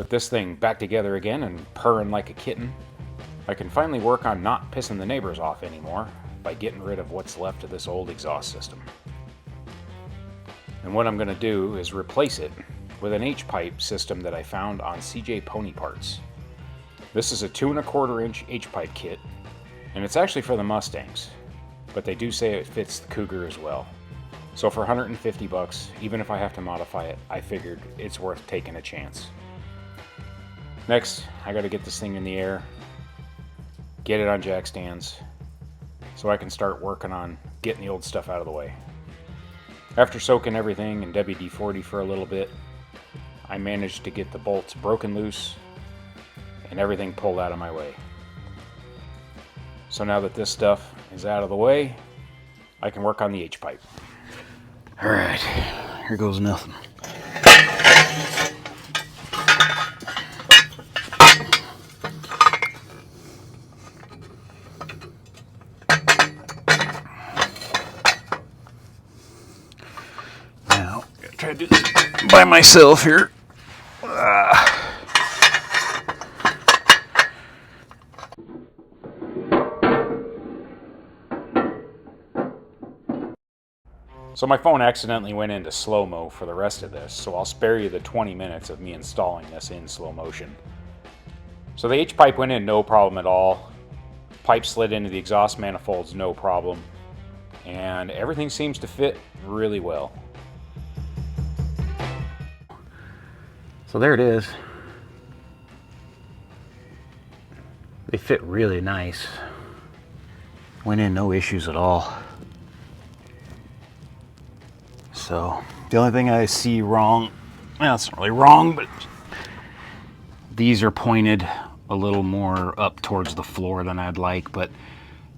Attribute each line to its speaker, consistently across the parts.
Speaker 1: with this thing back together again and purring like a kitten, I can finally work on not pissing the neighbors off anymore by getting rid of what's left of this old exhaust system. And what I'm going to do is replace it with an H-pipe system that I found on CJ Pony Parts. This is a 2¼ inch H-pipe kit, and it's actually for the Mustangs, but they do say it fits the Cougar as well. So for 150 bucks, even if I have to modify it, I figured it's worth taking a chance. Next, I got to get this thing in the air, get it on jack stands, so I can start working on getting the old stuff out of the way. After soaking everything in WD-40 for a little bit, I managed to get the bolts broken loose and everything pulled out of my way. So now that this stuff is out of the way, I can work on the H-pipe. Alright, here goes nothing. Now, I'm gonna try to do this by myself here. So my phone accidentally went into slow-mo for the rest of this, so I'll spare you the 20 minutes of me installing this in slow motion. So the H-pipe went in no problem at all. Pipe slid into the exhaust manifolds no problem. And everything seems to fit really well. So there it is. They fit really nice. Went in no issues at all. So the only thing I see wrong, well, it's not really wrong, but these are pointed a little more up towards the floor than I'd like, but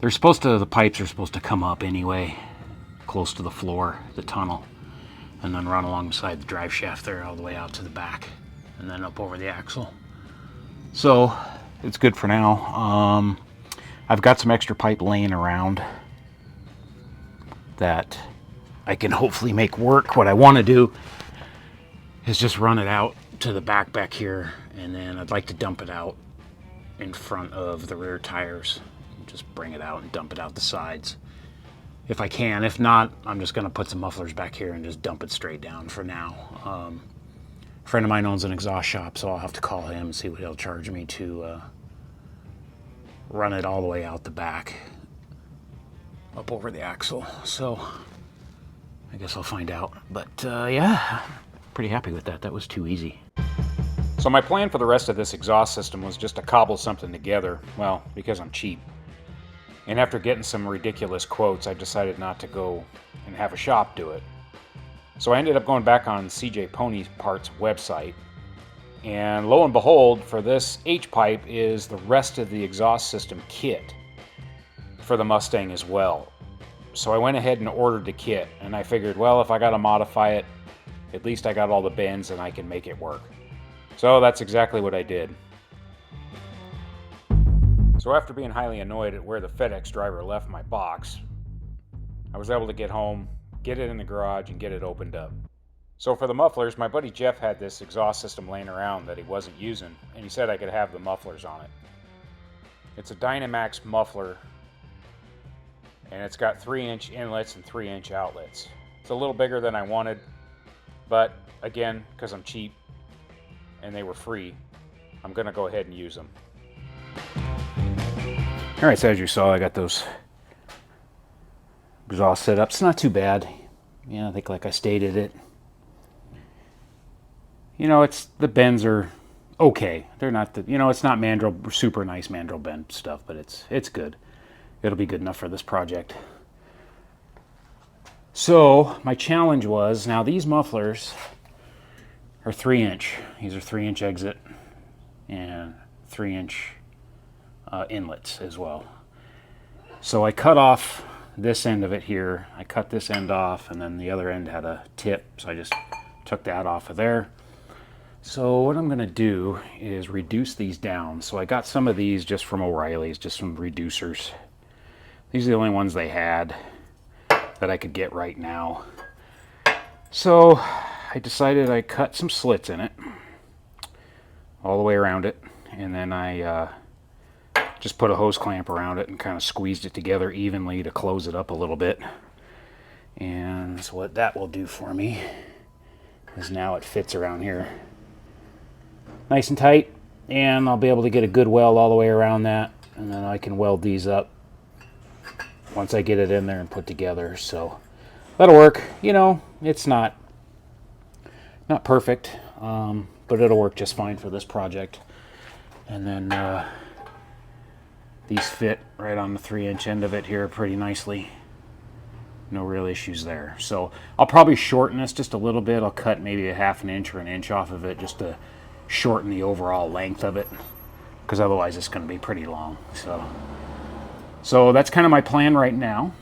Speaker 1: the pipes are supposed to come up anyway, close to the floor, the tunnel, and then run alongside the drive shaft there all the way out to the back, and then up over the axle. So it's good for now. I've got some extra pipe laying around that I can hopefully make work. What I want to do is just run it out to the back here, and then I'd like to dump it out in front of the rear tires. Just bring it out and dump it out the sides if I can. If not, I'm just going to put some mufflers back here and just dump it straight down for now. A friend of mine owns an exhaust shop, so I'll have to call him and see what he'll charge me to run it all the way out the back up over the axle. So I guess I'll find out, but yeah, pretty happy with that. That was too easy. So my plan for the rest of this exhaust system was just to cobble something together, well, because I'm cheap. And after getting some ridiculous quotes, I decided not to go and have a shop do it. So I ended up going back on CJ Pony Parts website, and lo and behold, for this H-pipe is the rest of the exhaust system kit for the Mustang as well. So I went ahead and ordered the kit, and I figured, well, if I got to modify it, at least I got all the bends and I can make it work. So that's exactly what I did. So after being highly annoyed at where the FedEx driver left my box, I was able to get home, get it in the garage, and get it opened up. So for the mufflers, my buddy Jeff had this exhaust system laying around that he wasn't using, and he said I could have the mufflers on it. It's a Dynamax muffler, and it's got 3-inch inlets and 3-inch outlets. It's a little bigger than I wanted, but again, because I'm cheap and they were free, I'm going to go ahead and use them. Alright, so as you saw, I got those exhaust set up. It's not too bad. Yeah, I think like I stated it. You know, the bends are okay. They're not it's not mandrel, super nice mandrel bend stuff, but it's good. It'll be good enough for this project. So my challenge was, now these mufflers are 3-inch. These are 3-inch exit and 3-inch inlets as well. So I cut off this end of it here. I cut this end off, and then the other end had a tip, so I just took that off of there. So what I'm going to do is reduce these down. So I got some of these just from O'Reilly's, just some reducers. These are the only ones they had that I could get right now. So I decided I'd cut some slits in it. all the way around it, and then I just put a hose clamp around it and kind of squeezed it together evenly to close it up a little bit. And so what that will do for me is now it fits around here nice and tight, and I'll be able to get a good weld all the way around that, and then I can weld these up once I get it in there and put together. So that'll work. You know, it's not perfect, but it'll work just fine for this project. And then these fit right on the 3-inch end of it here pretty nicely. No real issues there. So I'll probably shorten this just a little bit. I'll cut maybe a 1/2 inch or an inch off of it just to shorten the overall length of it, because otherwise it's going to be pretty long. So that's kind of my plan right now.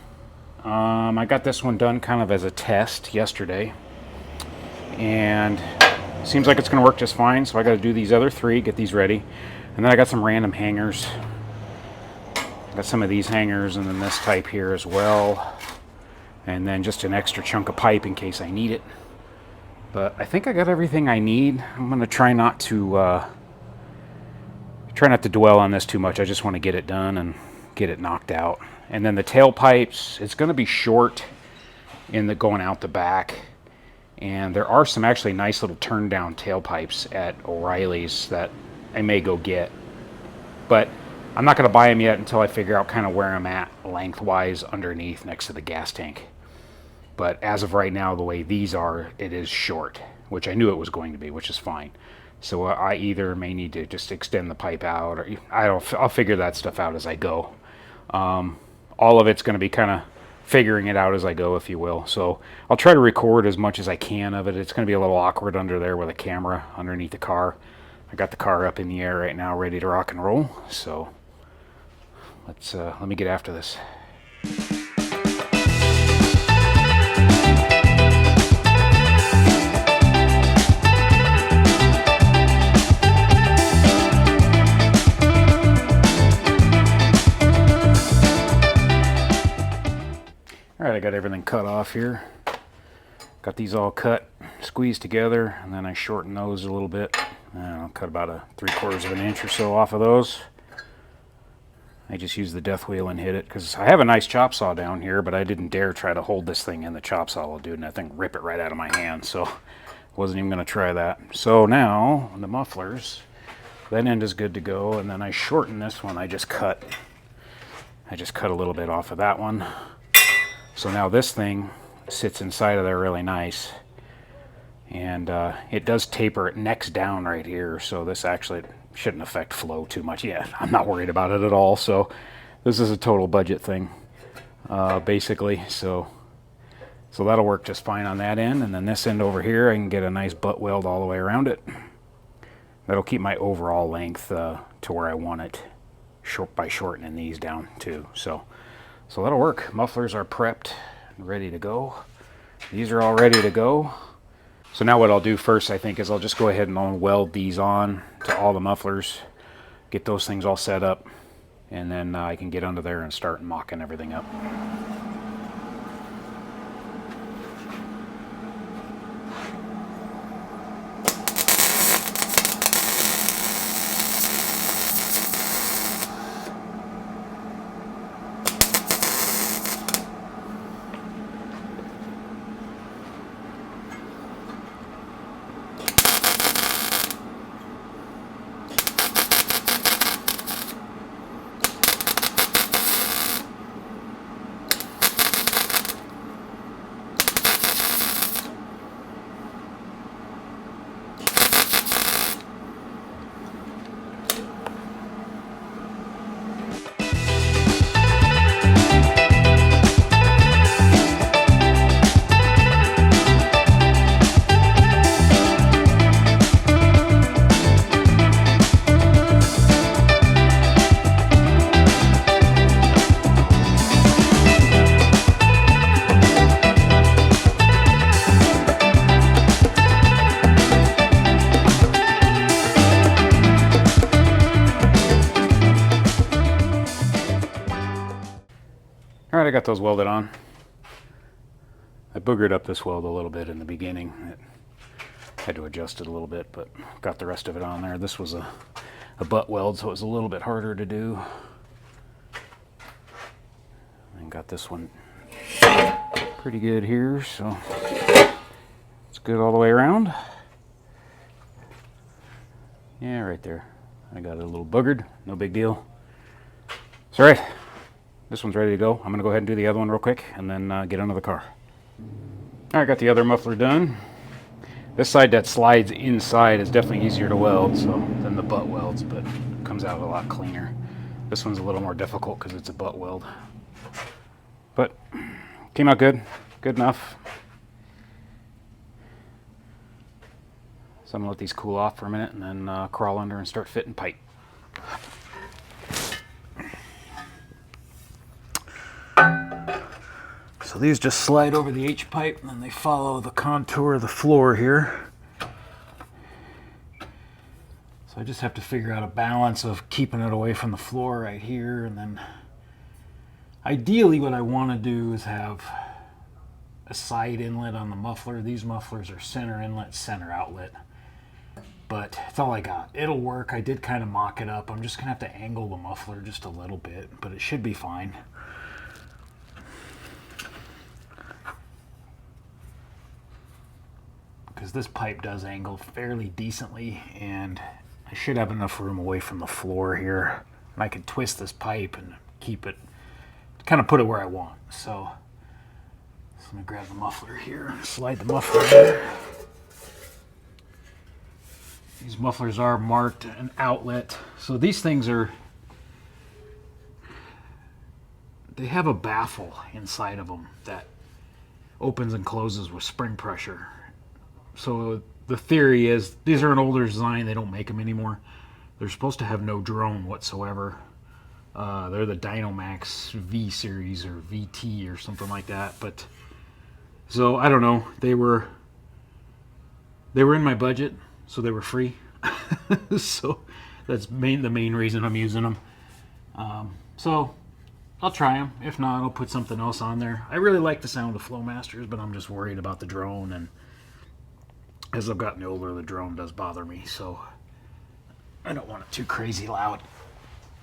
Speaker 1: I got this one done kind of as a test yesterday, and seems like it's going to work just fine. So I got to do these other 3, get these ready, and then I got some random hangers. Got some of these hangers, and then this type here as well, and then just an extra chunk of pipe in case I need it. But I think I got everything I need. I'm going to try not to dwell on this too much. I just want to get it done and get it knocked out. And then the tailpipes, it's going to be short in the going out the back, and there are some actually nice little turn down tailpipes at O'Reilly's that I may go get, but I'm not going to buy them yet until I figure out kind of where I'm at lengthwise underneath next to the gas tank. But as of right now, the way these are, it is short, which I knew it was going to be, which is fine. So I either may need to just extend the pipe out, or I'll figure that stuff out as I go. All of it's going to be kind of figuring it out as I go, if you will. So I'll try to record as much as I can of it. It's going to be a little awkward under there with a camera underneath the car. I got the car up in the air right now, ready to rock and roll. So let me get after this. All right, I got everything cut off here. Got these all cut, squeezed together, and then I shortened those a little bit. I'll cut about a 3/4 of an inch or so off of those. I just used the death wheel and hit it because I have a nice chop saw down here, but I didn't dare try to hold this thing in the chop saw. I'll do it and I think rip it right out of my hand, so wasn't even going to try that. So now the mufflers, that end is good to go, and then I shortened this one. I just cut a little bit off of that one. So now this thing sits inside of there really nice, and it does taper. It necks down right here, so this actually shouldn't affect flow too much. Yeah, I'm not worried about it at all. So this is a total budget thing, basically. So that'll work just fine on that end, and then this end over here I can get a nice butt weld all the way around it. That'll keep my overall length to where I want it, by shortening these down too. So that'll work. Mufflers are prepped and ready to go. These are all ready to go. So now what I'll do first, I think, is I'll just go ahead and weld these on to all the mufflers, get those things all set up, and then I can get under there and start mocking everything up. All right, I got those welded on. I boogered up this weld a little bit in the beginning. It Had to adjust it a little bit, but got the rest of it on there. This was a butt weld, so it was a little bit harder to do. And got this one pretty good here, so it's good all the way around. Yeah, right there. I got it a little boogered, no big deal. It's all right. This one's ready to go. I'm gonna go ahead and do the other one real quick and then get under the car. All right, got the other muffler done. This side that slides inside is definitely easier to weld than the butt welds, but it comes out a lot cleaner. This one's a little more difficult because it's a butt weld. But came out good, good enough. So I'm gonna let these cool off for a minute and then crawl under and start fitting pipe. So these just slide over the H-pipe and then they follow the contour of the floor here. So I just have to figure out a balance of keeping it away from the floor right here, and then ideally what I want to do is have a side inlet on the muffler. These mufflers are center inlet, center outlet, but it's all I got. It'll work. I did kind of mock it up. I'm just gonna have to angle the muffler just a little bit, but it should be fine. Because this pipe does angle fairly decently, and I should have enough room away from the floor here. And I could twist this pipe and keep it, kind of put it where I want. So I'm gonna grab the muffler here, slide the muffler in. These mufflers are marked an outlet. So these things they have a baffle inside of them that opens and closes with spring pressure. So the theory is, these are an older design, they don't make them anymore. They're supposed to have no drone whatsoever. They're the Dynamax V series or VT or something like that. But so I don't know. They were in my budget, so they were free. So that's the main reason I'm using them. So I'll try them. If not, I'll put something else on there. I really like the sound of Flowmasters, but I'm just worried about the drone, and as I've gotten older, the drone does bother me, so I don't want it too crazy loud.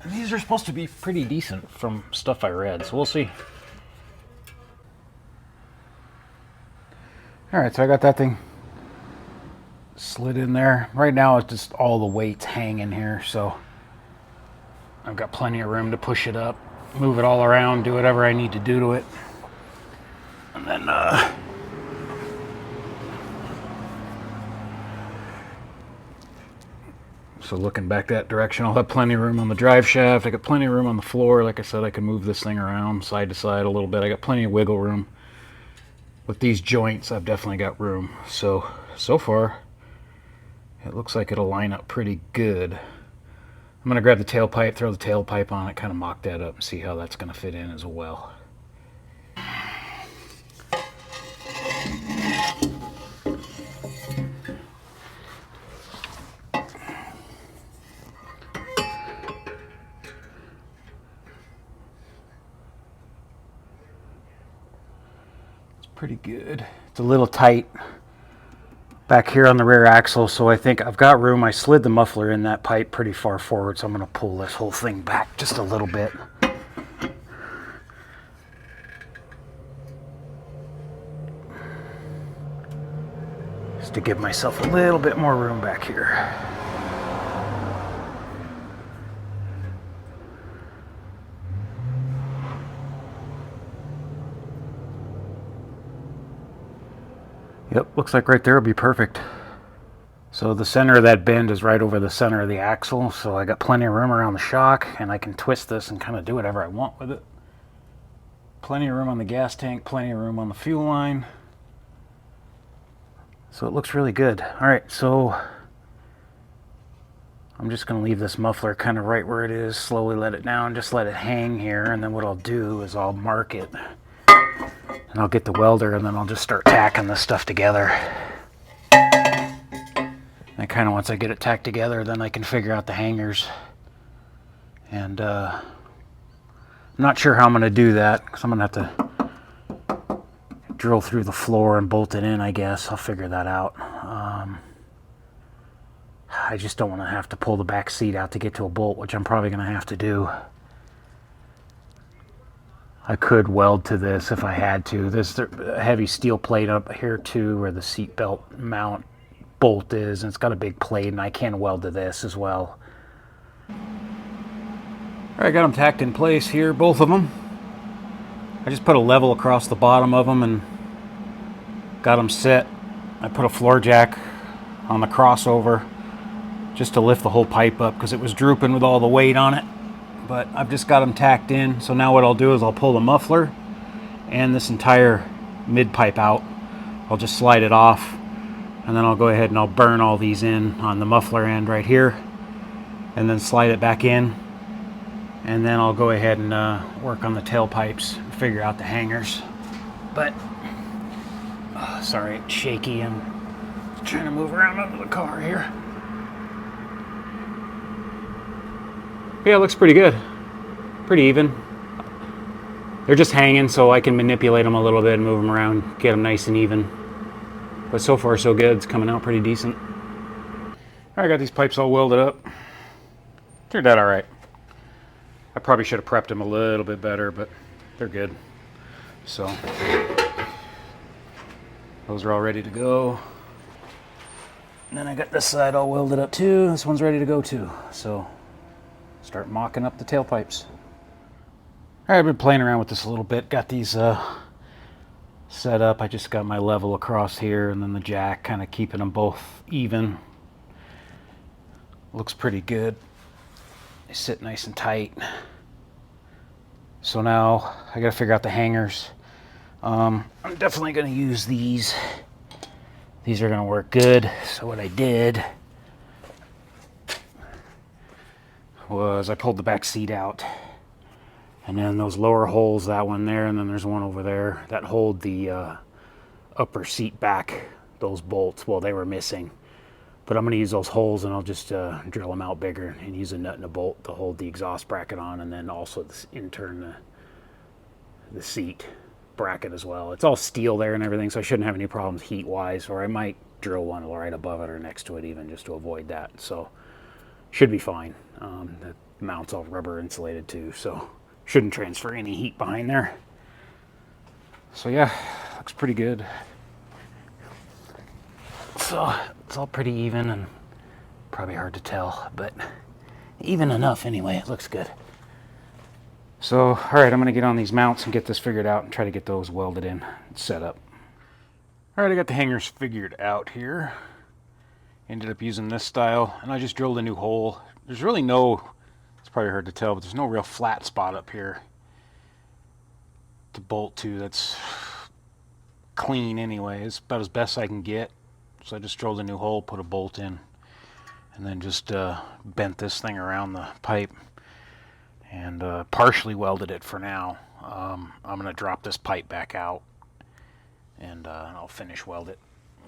Speaker 1: And these are supposed to be pretty decent from stuff I read, so we'll see. Alright, so I got that thing slid in there. Right now it's just all the weights hanging here, so I've got plenty of room to push it up, move it all around, do whatever I need to do to it. And then so looking back that direction, I'll have plenty of room on the drive shaft. I got plenty of room on the floor. Like I said, I can move this thing around side to side a little bit. I got plenty of wiggle room. With these joints, I've definitely got room. So far, it looks like it'll line up pretty good. I'm going to grab the tailpipe, throw the tailpipe on it, kind of mock that up and see how that's going to fit in as well. Pretty good. It's a little tight back here on the rear axle, so I think I've got room. I slid the muffler in that pipe pretty far forward, so I'm going to pull this whole thing back just a little bit. Just to give myself a little bit more room back here. Yep, looks like right there will be perfect. So the center of that bend is right over the center of the axle, so I got plenty of room around the shock, and I can twist this and kind of do whatever I want with it. Plenty of room on the gas tank, plenty of room on the fuel line. So it looks really good. Alright, so I'm just going to leave this muffler kind of right where it is, slowly let it down, just let it hang here, and then what I'll do is I'll mark it. And I'll get the welder, and then I'll just start tacking this stuff together. And kind of once I get it tacked together, then I can figure out the hangers. And I'm not sure how I'm going to do that, because I'm going to have to drill through the floor and bolt it in, I guess. I'll figure that out. I just don't want to have to pull the back seat out to get to a bolt, which I'm probably going to have to do. I could weld to this if I had to. There's a heavy steel plate up here too where the seat belt mount bolt is, and it's got a big plate, and I can weld to this as well. All right, I got them tacked in place here, both of them. I just put a level across the bottom of them and got them set. I put a floor jack on the crossover just to lift the whole pipe up because it was drooping with all the weight on it. But I've just got them tacked in. So now what I'll do is I'll pull the muffler and this entire mid pipe out. I'll just slide it off, and then I'll go ahead and I'll burn all these in on the muffler end right here, and then slide it back in. And then I'll go ahead and work on the tailpipes and figure out the hangers. But, sorry, it's shaky. I'm trying to move around under the car here. Yeah, it looks pretty good. Pretty even. They're just hanging, so I can manipulate them a little bit and move them around, get them nice and even. But so far, so good. It's coming out pretty decent. I got these pipes all welded up. Turned out all right. I probably should have prepped them a little bit better, but they're good. So those are all ready to go. And then I got this side all welded up too. This one's ready to go too. So start mocking up the tailpipes. All right, I've been playing around with this a little bit. Got these set up. I just got my level across here, and then the jack, kind of keeping them both even. Looks pretty good. They sit nice and tight. So now I got to figure out the hangers. I'm definitely going to use these. These are going to work good. So what I did was I pulled the back seat out, and then those lower holes, that one there, and then there's one over there that hold the upper seat back, those bolts. Well, they were missing. But I'm going to use those holes, and I'll just drill them out bigger and use a nut and a bolt to hold the exhaust bracket on, and then also in turn the seat bracket as well. It's all steel there and everything, so I shouldn't have any problems heat-wise, or I might drill one right above it or next to it even just to avoid that. So should be fine. The mount's all rubber insulated too, so shouldn't transfer any heat behind there. So yeah, looks pretty good. So it's all pretty even, and probably hard to tell, but even enough anyway. It looks good. So, all right, I'm going to get on these mounts and get this figured out and try to get those welded in and set up. All right, I got the hangers figured out here. Ended up using this style, and I just drilled a new hole. There's really no, it's probably hard to tell, but there's no real flat spot up here to bolt to that's clean anyway. It's about as best I can get. So I just drilled a new hole, put a bolt in, and then just bent this thing around the pipe and partially welded it for now. I'm going to drop this pipe back out, and I'll finish weld it.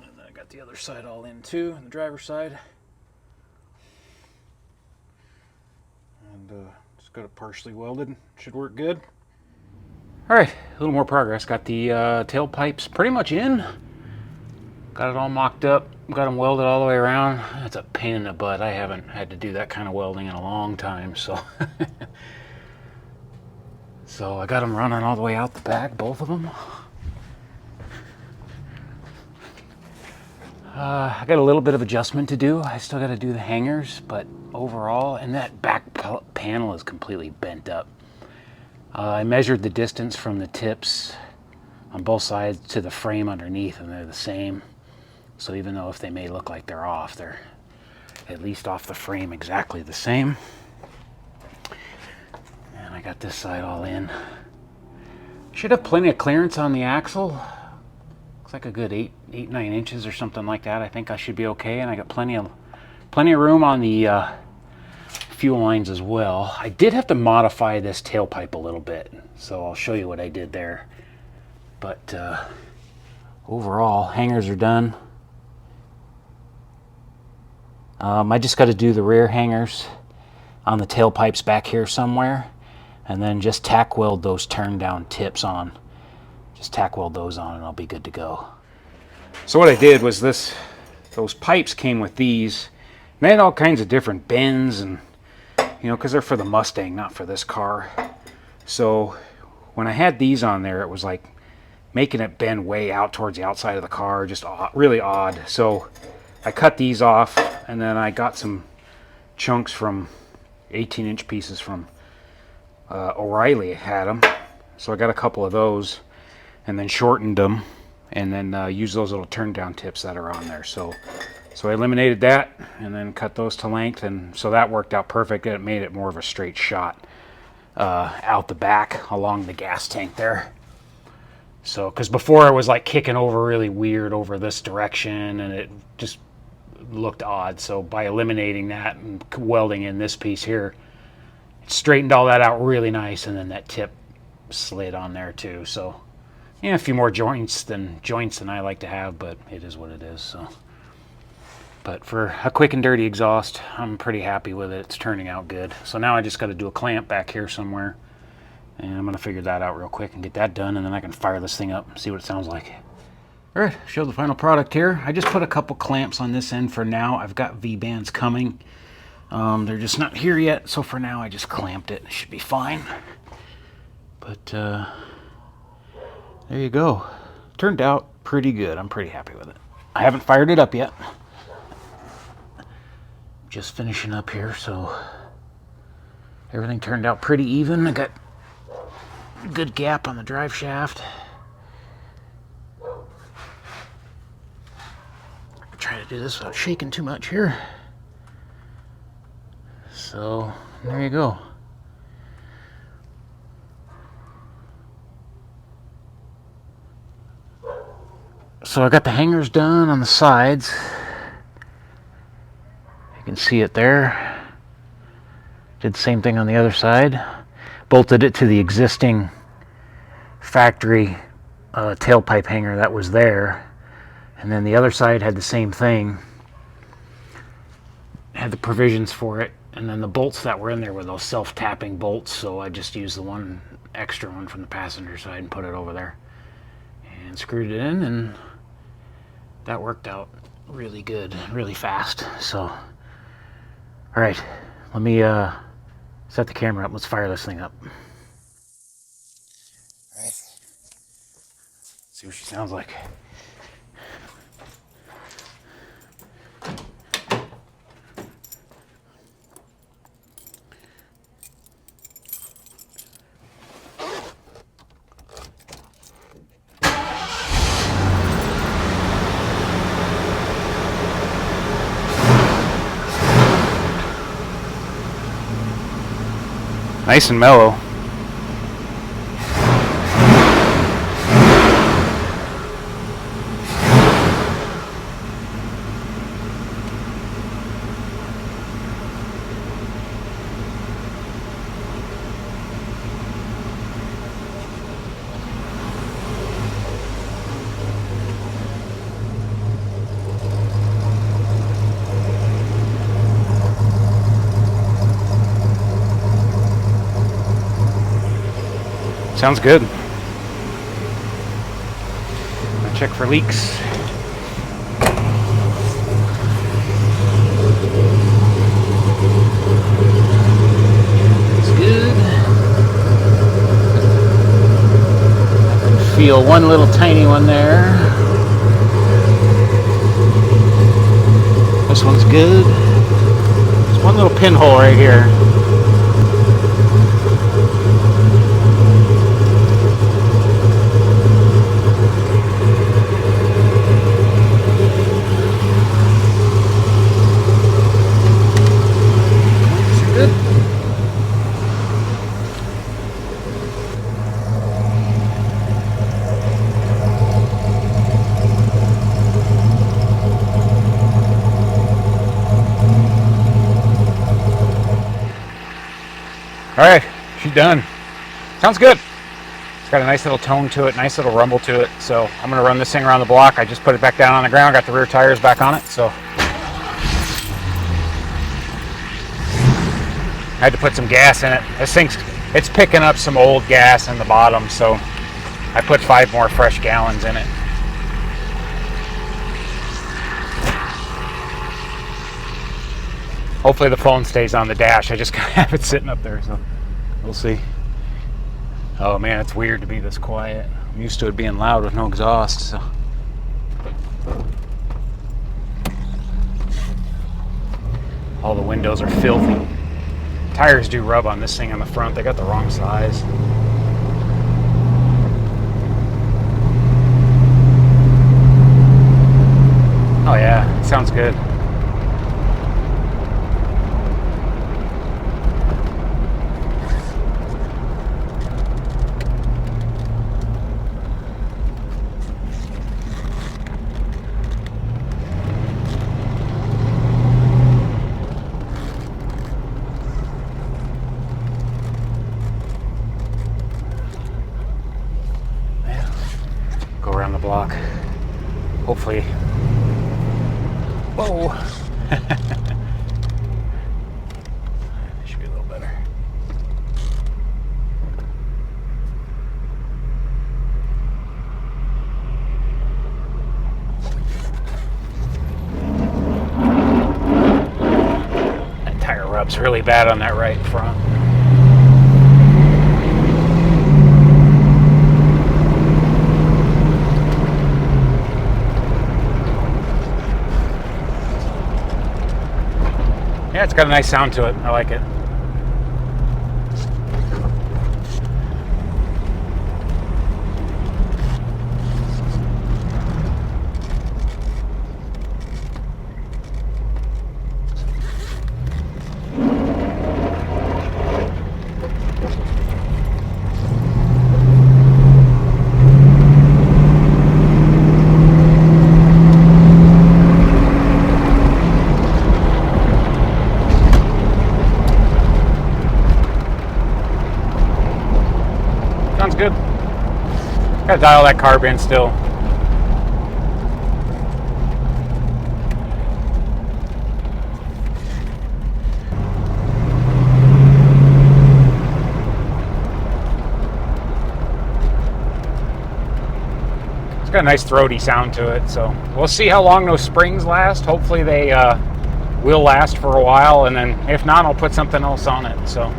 Speaker 1: And then I got the other side all in too, the driver's side. And just got it partially welded. Should work good. All right, a little more progress. Got the tailpipes pretty much in. Got it all mocked up, got them welded all the way around. That's a pain in the butt. I haven't had to do that kind of welding in a long time, so. So I got them running all the way out the back, both of them. I got a little bit of adjustment to do. I still got to do the hangers, but overall, and that back panel is completely bent up. I measured the distance from the tips on both sides to the frame underneath, and they're the same. So even though if they may look like they're off, they're at least off the frame exactly the same. And I got this side all in. Should have plenty of clearance on the axle. Looks like a good 9 inches or something like that. I think I should be okay, and I got plenty of room on the fuel lines as well. I did have to modify this tailpipe a little bit, so I'll show you what I did there. But overall, hangers are done. I just got to do the rear hangers on the tailpipes back here somewhere, and then just tack weld those turn down tips on. Just tack weld those on and I'll be good to go. So what I did was those pipes came with these, They had all kinds of different bends, and you know, because they're for the Mustang, not for this car. So when I had these on there, it was like making it bend way out towards the outside of the car, just really odd. So I cut these off, and then I got some chunks from 18-inch pieces from O'Reilly had them. So I got a couple of those, and then shortened them, and then used those little turn down tips that are on there. So I eliminated that and then cut those to length, and so that worked out perfect. It made it more of a straight shot out the back along the gas tank there. So, because before I was like kicking over really weird over this direction, and it just looked odd. So by eliminating that and welding in this piece here, it straightened all that out really nice, and then that tip slid on there too. So yeah, a few more joints than I like to have, but it is what it is. So, but for a quick and dirty exhaust, I'm pretty happy with it. It's turning out good. So now I just got to do a clamp back here somewhere, and I'm going to figure that out real quick and get that done, and then I can fire this thing up and see what it sounds like. All right, show the final product here. I just put a couple clamps on this end for now. I've got V-bands coming. They're just not here yet, so for now I just clamped it. It should be fine. But there you go. Turned out pretty good. I'm pretty happy with it. I haven't fired it up yet. Just finishing up here, so everything turned out pretty even. I got a good gap on the drive shaft. Try to do this without shaking too much here. So there you go. So I got the hangers done on the sides. You can see it there. Did the same thing on the other side. Bolted it to the existing factory tailpipe hanger that was there. And then the other side had the same thing. Had the provisions for it. And then the bolts that were in there were those self-tapping bolts. So I just used the one extra one from the passenger side and put it over there. And screwed it in, and that worked out really good, really fast. So, all right, let me set the camera up. Let's fire this thing up. All right, see what she sounds like. Nice and mellow. Sounds good. I'll check for leaks. It's good. I can feel one little tiny one there. This one's good. There's one little pinhole right here. All right, she's done. Sounds good. It's got a nice little tone to it, nice little rumble to it. So I'm gonna run this thing around the block. I just put it back down on the ground, got the rear tires back on it. So I had to put some gas in it. This thing's, it's picking up some old gas in the bottom, so I put 5 more fresh gallons in it. Hopefully the phone stays on the dash. I just gotta have it sitting up there, so we'll see. Oh man, it's weird to be this quiet. I'm used to it being loud with no exhaust, so. All the windows are filthy. Tires do rub on this thing on the front. They got the wrong size. Oh yeah, sounds good. Go around the block. Hopefully. Whoa! Should be a little better. That tire rubs really bad on that right front. Yeah, it's got a nice sound to it. I like it. Sounds good. Gotta dial that carb in still. It's got a nice throaty sound to it, so we'll see how long those springs last. Hopefully they will last for a while, and then if not, I'll put something else on it. So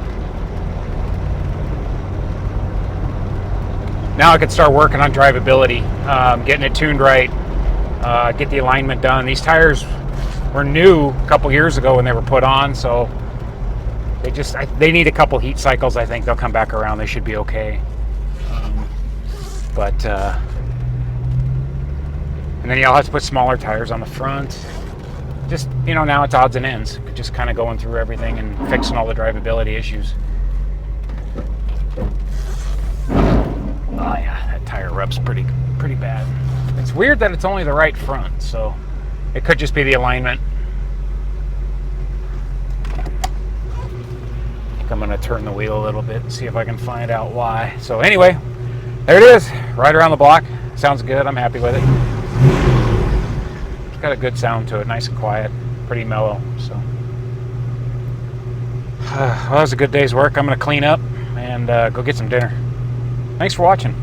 Speaker 1: now I could start working on drivability, getting it tuned right, get the alignment done. These tires were new a couple years ago when they were put on, so they need a couple heat cycles. I think they'll come back around. They should be okay. And then I'll have to put smaller tires on the front. Just, now it's odds and ends. Just kind of going through everything and fixing all the drivability issues. Oh yeah, that tire rubs pretty bad. It's weird that it's only the right front, so it could just be the alignment. I'm gonna turn the wheel a little bit and see if I can find out why. So anyway, there it is, right around the block. Sounds good, I'm happy with it. It's got a good sound to it, nice and quiet, pretty mellow. So well, that was a good day's work. I'm gonna clean up and go get some dinner. Thanks for watching.